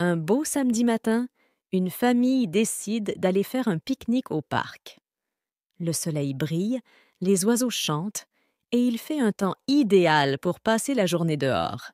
Un beau samedi matin, une famille décide d'aller faire un pique-nique au parc. Le soleil brille, les oiseaux chantent, et il fait un temps idéal pour passer la journée dehors.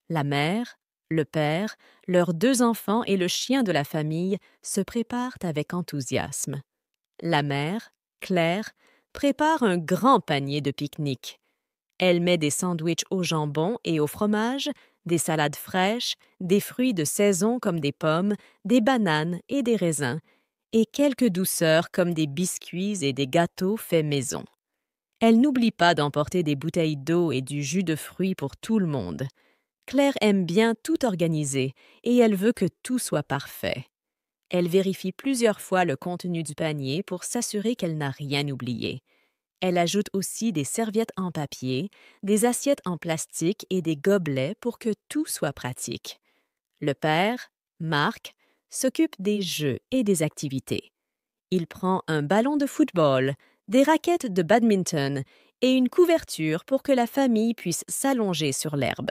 La mère, le père, leurs 2 enfants et le chien de la famille se préparent avec enthousiasme. La mère, Claire, prépare un grand panier de pique-nique. Elle met des sandwichs au jambon et au fromage, des salades fraîches, des fruits de saison comme des pommes, des bananes et des raisins, et quelques douceurs comme des biscuits et des gâteaux faits maison. Elle n'oublie pas d'emporter des bouteilles d'eau et du jus de fruits pour tout le monde. Claire aime bien tout organiser et elle veut que tout soit parfait. Elle vérifie plusieurs fois le contenu du panier pour s'assurer qu'elle n'a rien oublié. Elle ajoute aussi des serviettes en papier, des assiettes en plastique et des gobelets pour que tout soit pratique. Le père, Marc, s'occupe des jeux et des activités. Il prend un ballon de football, des raquettes de badminton et une couverture pour que la famille puisse s'allonger sur l'herbe.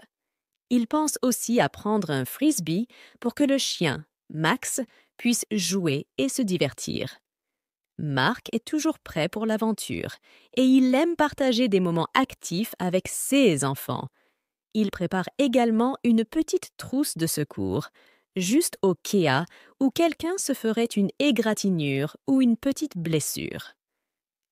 Il pense aussi à prendre un frisbee pour que le chien, Max, puisse jouer et se divertir. Marc est toujours prêt pour l'aventure et il aime partager des moments actifs avec ses enfants. Il prépare également une petite trousse de secours, juste au cas où quelqu'un se ferait une égratignure ou une petite blessure.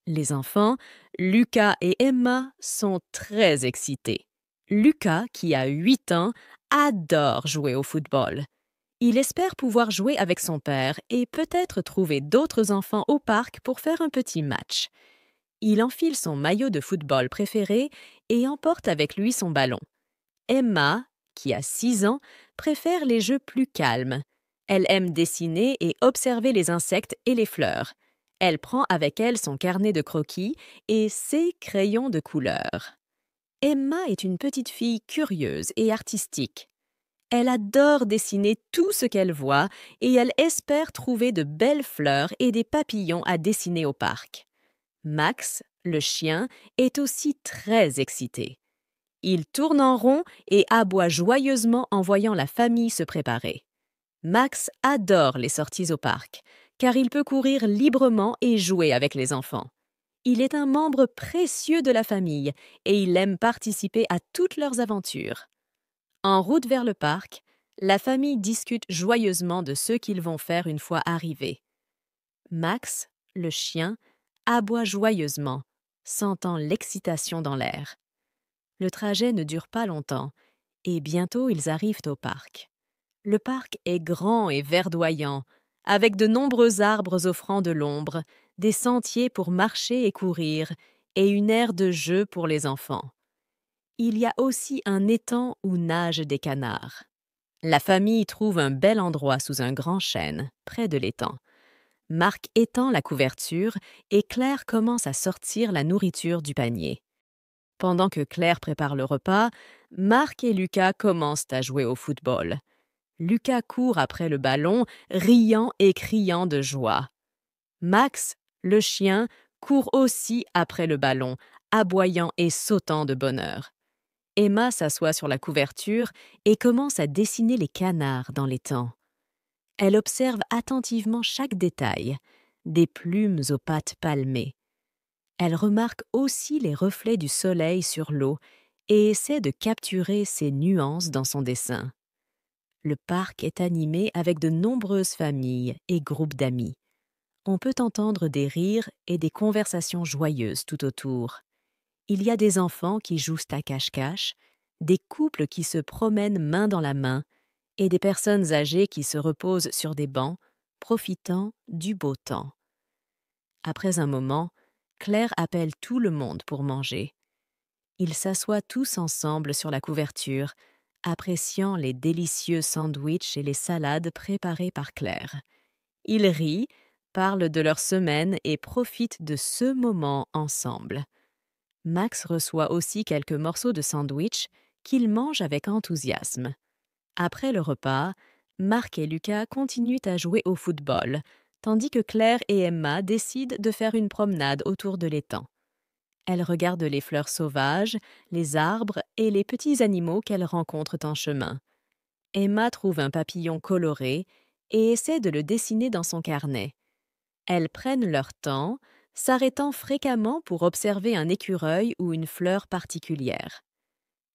Les enfants, Lucas et Emma, sont très excités. Lucas, qui a 8 ans, adore jouer au football. Il espère pouvoir jouer avec son père et peut-être trouver d'autres enfants au parc pour faire un petit match. Il enfile son maillot de football préféré et emporte avec lui son ballon. Emma, qui a 6 ans, préfère les jeux plus calmes. Elle aime dessiner et observer les insectes et les fleurs. Elle prend avec elle son carnet de croquis et ses crayons de couleur. Emma est une petite fille curieuse et artistique. Elle adore dessiner tout ce qu'elle voit et elle espère trouver de belles fleurs et des papillons à dessiner au parc. Max, le chien, est aussi très excité. Il tourne en rond et aboie joyeusement en voyant la famille se préparer. Max adore les sorties au parc, car il peut courir librement et jouer avec les enfants. Il est un membre précieux de la famille et il aime participer à toutes leurs aventures. En route vers le parc, la famille discute joyeusement de ce qu'ils vont faire une fois arrivés. Max, le chien, aboie joyeusement, sentant l'excitation dans l'air. Le trajet ne dure pas longtemps et bientôt ils arrivent au parc. Le parc est grand et verdoyant, avec de nombreux arbres offrant de l'ombre, des sentiers pour marcher et courir et une aire de jeu pour les enfants. Il y a aussi un étang où nagent des canards. La famille trouve un bel endroit sous un grand chêne, près de l'étang. Marc étend la couverture et Claire commence à sortir la nourriture du panier. Pendant que Claire prépare le repas, Marc et Lucas commencent à jouer au football. Lucas court après le ballon, riant et criant de joie. Max, le chien, court aussi après le ballon, aboyant et sautant de bonheur. Emma s'assoit sur la couverture et commence à dessiner les canards dans l'étang. Elle observe attentivement chaque détail, des plumes aux pattes palmées. Elle remarque aussi les reflets du soleil sur l'eau et essaie de capturer ces nuances dans son dessin. Le parc est animé avec de nombreuses familles et groupes d'amis. On peut entendre des rires et des conversations joyeuses tout autour. Il y a des enfants qui jouent à cache-cache, des couples qui se promènent main dans la main et des personnes âgées qui se reposent sur des bancs, profitant du beau temps. Après un moment, Claire appelle tout le monde pour manger. Ils s'assoient tous ensemble sur la couverture, appréciant les délicieux sandwichs et les salades préparées par Claire. Ils rient, parlent de leur semaine et profitent de ce moment ensemble. Max reçoit aussi quelques morceaux de sandwich qu'il mange avec enthousiasme. Après le repas, Marc et Lucas continuent à jouer au football, tandis que Claire et Emma décident de faire une promenade autour de l'étang. Elles regardent les fleurs sauvages, les arbres et les petits animaux qu'elles rencontrent en chemin. Emma trouve un papillon coloré et essaie de le dessiner dans son carnet. Elles prennent leur temps, s'arrêtant fréquemment pour observer un écureuil ou une fleur particulière.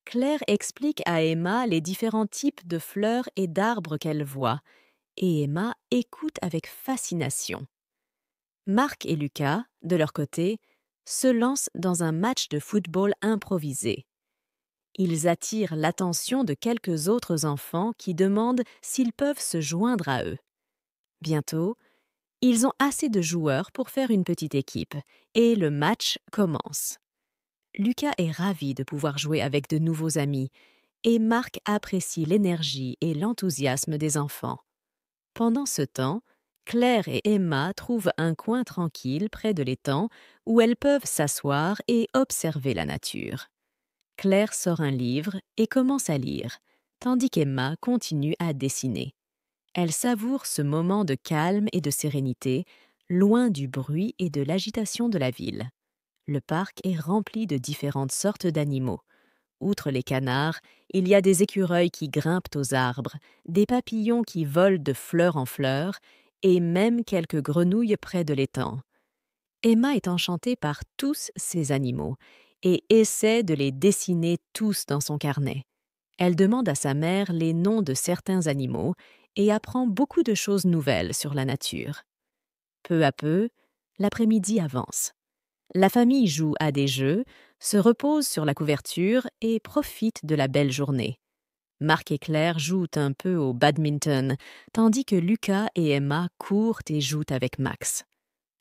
Claire explique à Emma les différents types de fleurs et d'arbres qu'elle voit, et Emma écoute avec fascination. Marc et Lucas, de leur côté, se lancent dans un match de football improvisé. Ils attirent l'attention de quelques autres enfants qui demandent s'ils peuvent se joindre à eux. Bientôt, ils ont assez de joueurs pour faire une petite équipe, et le match commence. Lucas est ravi de pouvoir jouer avec de nouveaux amis, et Marc apprécie l'énergie et l'enthousiasme des enfants. Pendant ce temps, Claire et Emma trouvent un coin tranquille près de l'étang où elles peuvent s'asseoir et observer la nature. Claire sort un livre et commence à lire, tandis qu'Emma continue à dessiner. Elle savoure ce moment de calme et de sérénité, loin du bruit et de l'agitation de la ville. Le parc est rempli de différentes sortes d'animaux. Outre les canards, il y a des écureuils qui grimpent aux arbres, des papillons qui volent de fleur en fleur, et même quelques grenouilles près de l'étang. Emma est enchantée par tous ces animaux et essaie de les dessiner tous dans son carnet. Elle demande à sa mère les noms de certains animaux et apprend beaucoup de choses nouvelles sur la nature. Peu à peu, l'après-midi avance. La famille joue à des jeux, se repose sur la couverture et profite de la belle journée. Marc et Claire jouent un peu au badminton, tandis que Lucas et Emma courent et jouent avec Max.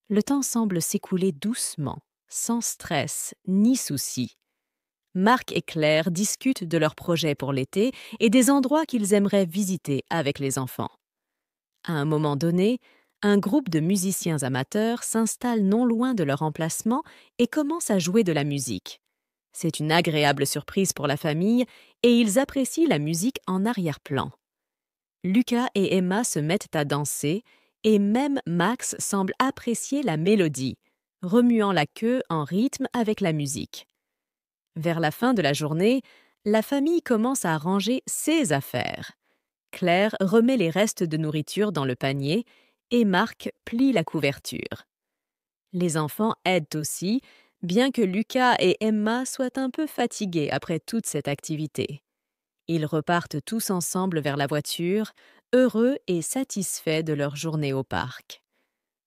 Le temps semble s'écouler doucement, sans stress ni soucis. Marc et Claire discutent de leurs projets pour l'été et des endroits qu'ils aimeraient visiter avec les enfants. À un moment donné, un groupe de musiciens amateurs s'installe non loin de leur emplacement et commence à jouer de la musique. C'est une agréable surprise pour la famille et ils apprécient la musique en arrière-plan. Lucas et Emma se mettent à danser et même Max semble apprécier la mélodie, remuant la queue en rythme avec la musique. Vers la fin de la journée, la famille commence à ranger ses affaires. Claire remet les restes de nourriture dans le panier et Marc plie la couverture. Les enfants aident aussi, bien que Lucas et Emma soient un peu fatigués après toute cette activité. Ils repartent tous ensemble vers la voiture, heureux et satisfaits de leur journée au parc.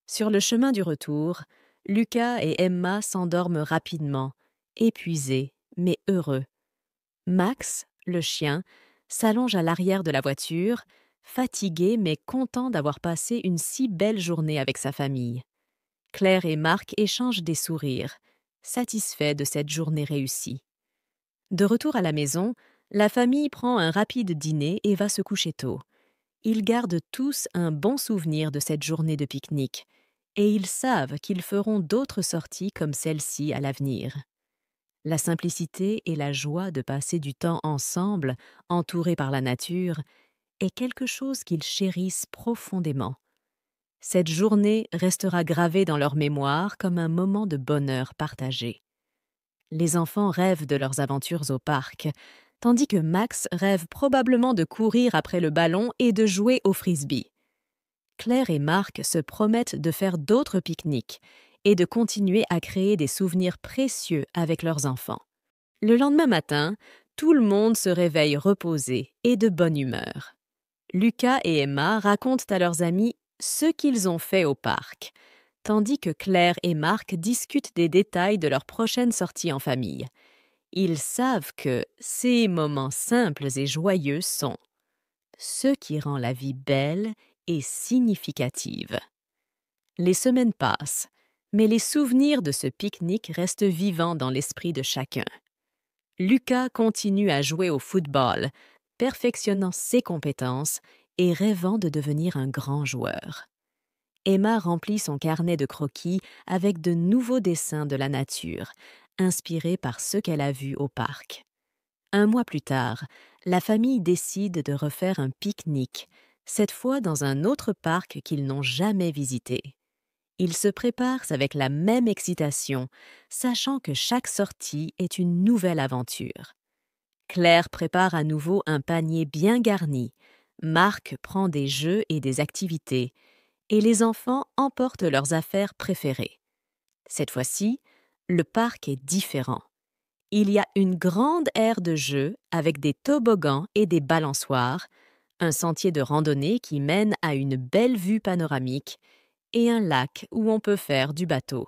Sur le chemin du retour, Lucas et Emma s'endorment rapidement, épuisés mais heureux. Max, le chien, s'allonge à l'arrière de la voiture, fatigué mais content d'avoir passé une si belle journée avec sa famille. Claire et Marc échangent des sourires, satisfaits de cette journée réussie. De retour à la maison, la famille prend un rapide dîner et va se coucher tôt. Ils gardent tous un bon souvenir de cette journée de pique-nique, et ils savent qu'ils feront d'autres sorties comme celle-ci à l'avenir. La simplicité et la joie de passer du temps ensemble, entourés par la nature, est quelque chose qu'ils chérissent profondément. Cette journée restera gravée dans leur mémoire comme un moment de bonheur partagé. Les enfants rêvent de leurs aventures au parc, tandis que Max rêve probablement de courir après le ballon et de jouer au frisbee. Claire et Marc se promettent de faire d'autres pique-niques et de continuer à créer des souvenirs précieux avec leurs enfants. Le lendemain matin, tout le monde se réveille reposé et de bonne humeur. Lucas et Emma racontent à leurs amis ce qu'ils ont fait au parc, tandis que Claire et Marc discutent des détails de leur prochaine sortie en famille. Ils savent que ces moments simples et joyeux sont ce qui rend la vie belle et significative. Les semaines passent, mais les souvenirs de ce pique-nique restent vivants dans l'esprit de chacun. Lucas continue à jouer au football, perfectionnant ses compétences et rêvant de devenir un grand joueur. Emma remplit son carnet de croquis avec de nouveaux dessins de la nature, inspirés par ce qu'elle a vu au parc. Un mois plus tard, la famille décide de refaire un pique-nique, cette fois dans un autre parc qu'ils n'ont jamais visité. Ils se préparent avec la même excitation, sachant que chaque sortie est une nouvelle aventure. Claire prépare à nouveau un panier bien garni. Marc prend des jeux et des activités. Et les enfants emportent leurs affaires préférées. Cette fois-ci, le parc est différent. Il y a une grande aire de jeu avec des toboggans et des balançoires, un sentier de randonnée qui mène à une belle vue panoramique et un lac où on peut faire du bateau.